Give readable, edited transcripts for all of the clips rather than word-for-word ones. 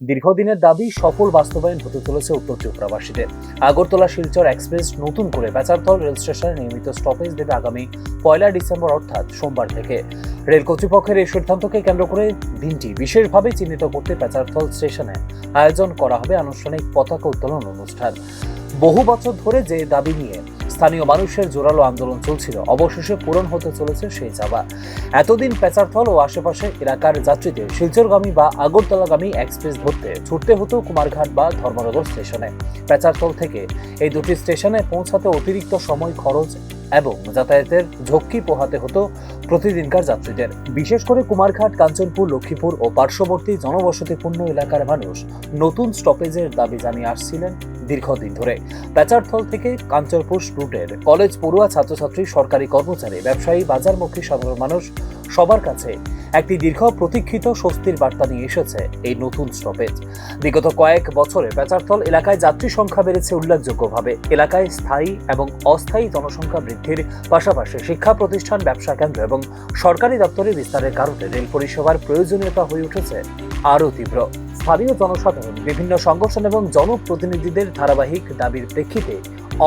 দীর্ঘদিনের দাবি সফল বাস্তবায়ন হতে চলেছে উত্তর ত্রিপুরাবাসীদের। আগরতলা শিলচর এক্সপ্রেস নতুন করে পেচারথল রেল স্টেশনে নিয়মিত স্টপেজ দেবে আগামী 1 ডিসেম্বর অর্থাৎ সোমবার থেকে। রেল কর্তৃপক্ষের এই সিদ্ধান্তকে কেন্দ্র করে দিনটি বিশেষভাবে চিহ্নিত করতে পেচারথল স্টেশনে আয়োজন করা হবে আনুষ্ঠানিক পতাকা উত্তোলন অনুষ্ঠান। বহু বছর ধরে যে দাবি নিয়ে স্থানীয় মানুষের জোরালো আন্দোলন চলছিল, অবশেষে পূরণ হতে চলেছে সেই চাওয়া। এতদিন পেচারথল ও আশেপাশের এলাকার যাত্রীদের শিলচরগামী বা আগরতলাগামী এক্সপ্রেস ধরতে ছুটতে হতো কুমারঘাট বা ধর্মনগর স্টেশনে। পেচারথল থেকে এই দুটি স্টেশনে পৌঁছাতে অতিরিক্ত সময় খরচ এবং যাতায়াতের ঝক্কি পোহাতে হতো প্রতিদিনকার যাত্রীদের। বিশেষ করে কুমারঘাট, কাঞ্চনপুর, লক্ষ্মীপুর ও পার্শ্ববর্তী জনবসতিপূর্ণ এলাকার মানুষ নতুন স্টপেজের দাবি জানিয়ে আসছিলেন দীর্ঘদিন ধরে। পেচারথল থেকে কাঞ্চনপুর রুটের কলেজ পড়ুয়া, ছাত্রছাত্রী, সরকারি কর্মচারী, ব্যবসায়ী, বাজারমুখী সাধারণ মানুষ সবার কাছে একটি দীর্ঘ প্রতীক্ষিত স্বস্তির বার্তা নিয়ে এসেছে এই নতুন স্টপেজ। বিগত কয়েক বছরে পেচারথল এলাকায় যাত্রী সংখ্যা বেড়েছে উল্লেখযোগ্যভাবে। এলাকায় স্থায়ী এবং অস্থায়ী জনসংখ্যা বৃদ্ধির পাশাপাশি শিক্ষা প্রতিষ্ঠান, ব্যবসা কেন্দ্র এবং সরকারি দপ্তরে বিস্তারের কারণে রেল পরিষেবার প্রয়োজনীয়তা হয়ে উঠেছে আরও তীব্র। স্থানীয় জনসাধারণ, বিভিন্ন সংগঠন এবং জনপ্রতিনিধিদের ধারাবাহিক দাবির প্রেক্ষিতে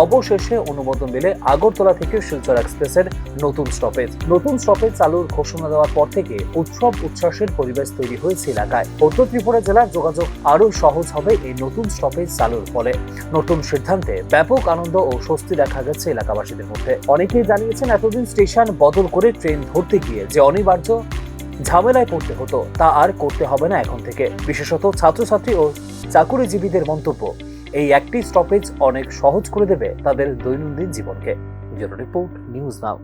অবশেষে অনুমোদন মিলে আগরতলা থেকে শিলচর এক্সপ্রেসের নতুন স্টপেজ চালুর ঘোষণা দেওয়ার পর থেকে উৎসব উচ্ছ্বাসের পরিবেশ তৈরি হয়েছে এলাকায়। উত্তর ত্রিপুরা জেলার যোগাযোগ আরও সহজ হবে এই নতুন স্টপেজ চালুর ফলে। নতুন সিদ্ধান্তে ব্যাপক আনন্দ ও স্বস্তি দেখা গেছে এলাকাবাসীদের মধ্যে। অনেকেই জানিয়েছেন, এতদিন স্টেশন বদল করে ট্রেন ধরতে গিয়ে যে অনিবার্য ঝামেলায় পড়তে হতো তা আর করতে হবে না এখন থেকে। বিশেষত ছাত্রছাত্রী ও চাকুরিজীবীদের মন্তব্য, এই একটি স্টপেজ অনেক সহজ করে দেবে তাদের দৈনন্দিন জীবনকে। Bureau report, news now.